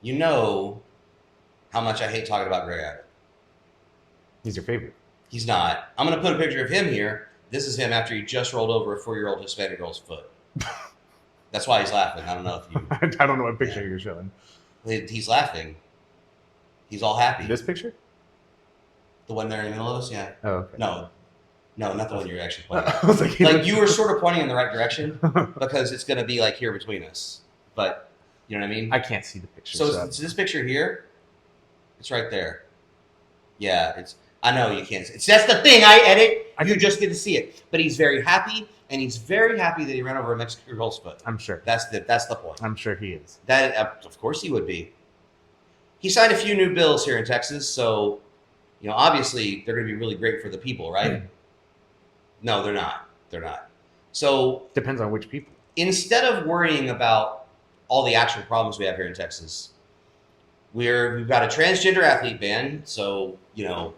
You know how much I hate talking about Greg Abbott. He's your favorite. He's not. I'm going to put a picture of him here. This is him after he just rolled over a 4-year-old Hispanic girl's foot. That's why he's laughing. I don't know if you... I don't know what picture you're showing. He's laughing. He's all happy. This picture? The one there in the middle of us? Yeah. Oh, okay. No, not the one you're actually pointing at. I was Like, you were sort of pointing in the right direction because it's going to be like here between us. But, you know what I mean? I can't see the picture. So this picture here, it's right there. Yeah, I know you can't see it. That's the thing. I edit. You just get to see it. But he's very happy, and he's very happy that he ran over a Mexican girl's foot. I'm sure. That's the point. I'm sure he is. That of course he would be. He signed a few new bills here in Texas, so obviously they're going to be really great for the people, right? No, they're not. They're not. So depends on which people. Instead of worrying about all the actual problems we have here in Texas, we've got a transgender athlete ban. So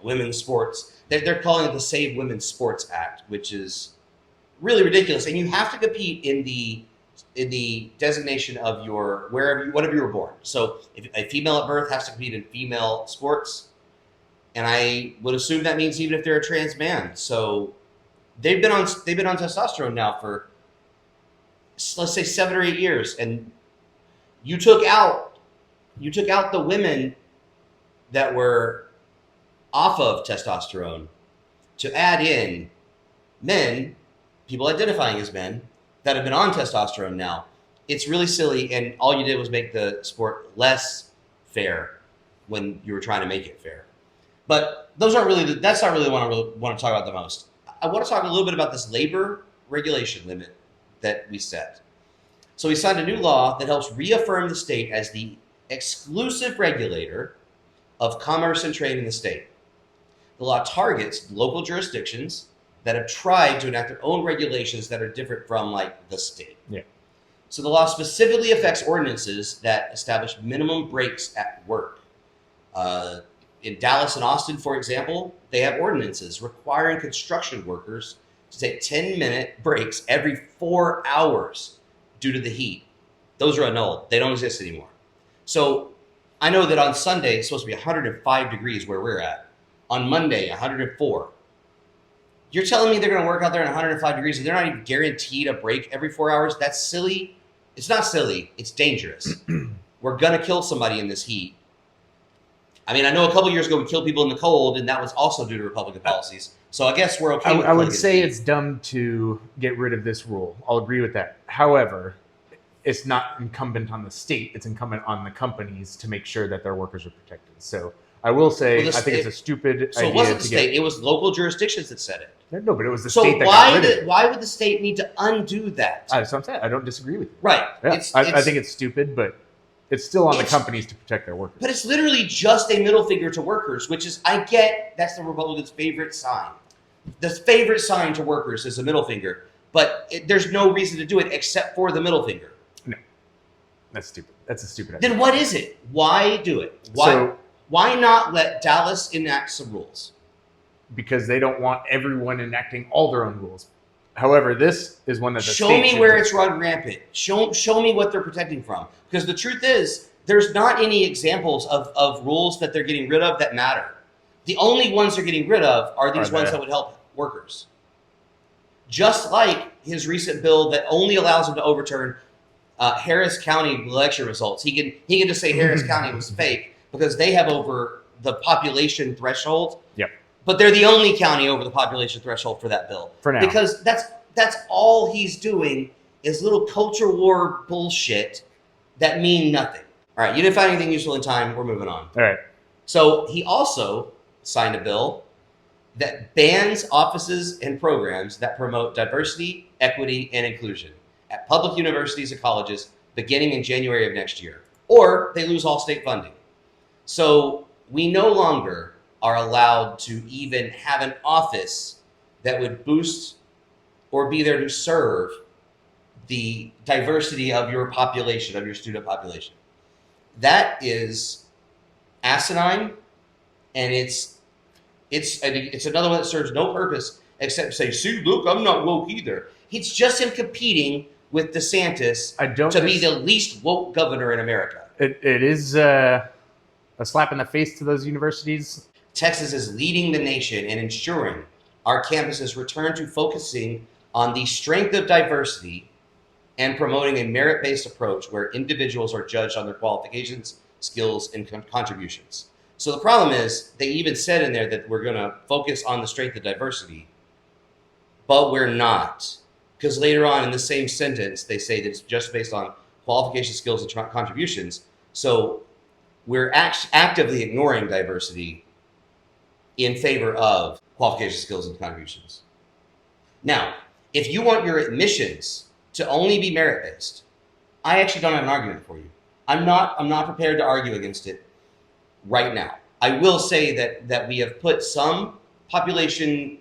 women's sports. They're calling it the Save Women's Sports Act, which is really ridiculous. And you have to compete in the designation of whatever you were born. So if a female at birth has to compete in female sports, and I would assume that means even if they're a trans man. So they've been on testosterone now for, let's say, 7 or 8 years, and you took out the women that were off of testosterone to add in men, people identifying as men that have been on testosterone now. It's really silly, and all you did was make the sport less fair when you were trying to make it fair. But that's not really what I really want to talk about the most. I want to talk a little bit about this labor regulation limit that we set. So we signed a new law that helps reaffirm the state as the exclusive regulator of commerce and trade in the state. The law targets local jurisdictions that have tried to enact their own regulations that are different from, like, the state. Yeah. So the law specifically affects ordinances that establish minimum breaks at work. In Dallas and Austin, for example, they have ordinances requiring construction workers to take 10-minute breaks every 4 hours due to the heat. Those are annulled. They don't exist anymore. So I know that on Sunday, it's supposed to be 105 degrees where we're at. On Monday, 104. You're telling me they're going to work out there in 105 degrees and they're not even guaranteed a break every 4 hours? That's silly. It's not silly. It's dangerous. We're going to kill somebody in this heat. I mean, I know a couple years ago we killed people in the cold, and that was also due to Republican policies. So I guess we're okay with I would say it's dumb to get rid of this rule. I'll agree with that. However, it's not incumbent on the state. It's incumbent on the companies to make sure that their workers are protected. So I will say I think it's a stupid idea. So it wasn't the state. It was local jurisdictions that said it. No, but it was the state that got rid of it. Why would the state need to undo that? That's what I'm saying. I don't disagree with you. Right. Yeah. I think it's stupid, but it's still on the companies to protect their workers. But it's literally just a middle finger to workers, which is, I get that's the Republicans' favorite sign. The favorite sign to workers is a middle finger. But there's no reason to do it except for the middle finger. No. That's stupid. That's a stupid idea. Then what is it? Why do it? Why not let Dallas enact some rules? Because they don't want everyone enacting all their own rules. However, this is one that the Show state me where it's run rampant. Show me what they're protecting from. Because the truth is, there's not any examples of rules that they're getting rid of that matter. The only ones they're getting rid of are these ones that would help workers. Just like his recent bill that only allows him to overturn Harris County election results. He can just say Harris County was fake because they have over the population threshold. Yep. But they're the only county over the population threshold for that bill. For now. Because that's all he's doing is little culture war bullshit that mean nothing. All right, you didn't find anything useful in time. We're moving on. All right. So he also signed a bill that bans offices and programs that promote diversity, equity, and inclusion at public universities and colleges beginning in January of next year, or they lose all state funding. So we no longer are allowed to even have an office that would boost or be there to serve the diversity of your population, of your student population. That is asinine, and it's another one that serves no purpose except say, see, look, I'm not woke either. It's just him competing with DeSantis to be the least woke governor in America. it is a slap in the face to those universities. Texas is leading the nation in ensuring our campuses return to focusing on the strength of diversity and promoting a merit-based approach where individuals are judged on their qualifications, skills, and contributions. So the problem is, they even said in there that we're going to focus on the strength of diversity, but we're not. Because later on in the same sentence, they say that it's just based on qualifications, skills, and contributions. So we're actively ignoring diversity in favor of qualifications, skills, and contributions. Now, if you want your admissions to only be merit-based, I actually don't have an argument for you. I'm not prepared to argue against it right now. I will say that we have put some population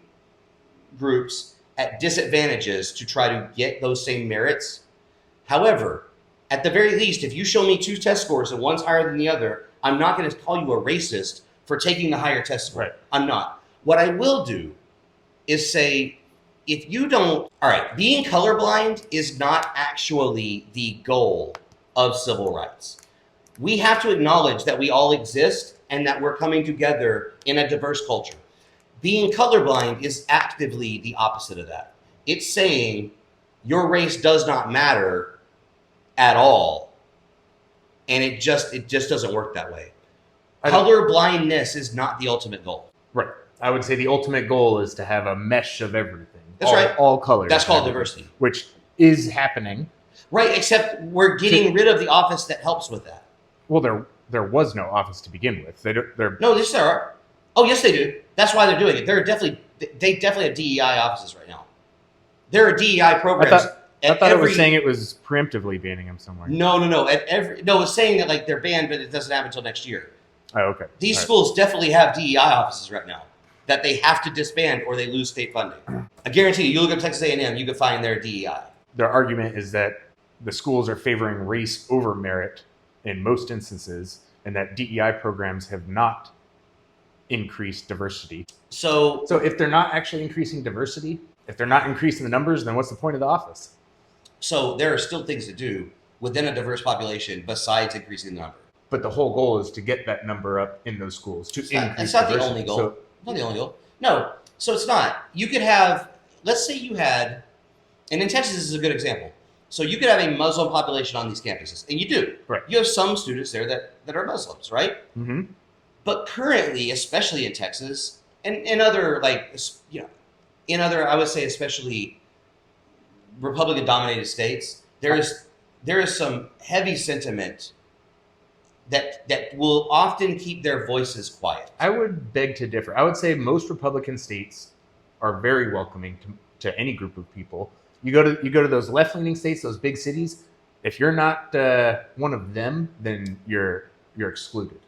groups at disadvantages to try to get those same merits. However, at the very least, if you show me 2 test scores and one's higher than the other, I'm not going to call you a racist for taking the higher test score. Right. I'm not. What I will do is say, if you don't, all right, being colorblind is not actually the goal of civil rights. We have to acknowledge that we all exist and that we're coming together in a diverse culture. Being colorblind is actively the opposite of that. It's saying your race does not matter at all, and it just doesn't work that way. Color blindness is not the ultimate goal. Right. I would say the ultimate goal is to have a mesh of everything. That's right. All colors. That's called diversity. Which is happening. Right, except we're getting rid of the office that helps with that. Well, there was no office to begin with. They're No, yes, there are. Oh, yes, they do. That's why they're doing it. They definitely have DEI offices right now. There are DEI programs. I thought it was saying it was preemptively banning them somewhere. No. It's saying that like they're banned, but it doesn't happen until next year. Oh, okay. These schools definitely have DEI offices right now that they have to disband or they lose state funding. I guarantee you look up Texas A&M, you can find their DEI. Their argument is that the schools are favoring race over merit in most instances, and that DEI programs have not increased diversity. So if they're not actually increasing diversity, if they're not increasing the numbers, then what's the point of the office? So there are still things to do within a diverse population besides increasing the number. But the whole goal is to get that number up in those schools to increase It's not diversity. the only goal. So, not the only goal. No. So it's not. You could have, let's say you had, and in Texas this is a good example. So you could have a Muslim population on these campuses, and you do. Right. You have some students there that are Muslims, right? Mm-hmm. But currently, especially in Texas, and in other I would say especially Republican-dominated states, there is some heavy sentiment that will often keep their voices quiet. I would beg to differ. I would say most Republican states are very welcoming to any group of people. You go to those left-leaning states, those big cities. If you're not one of them, then you're excluded.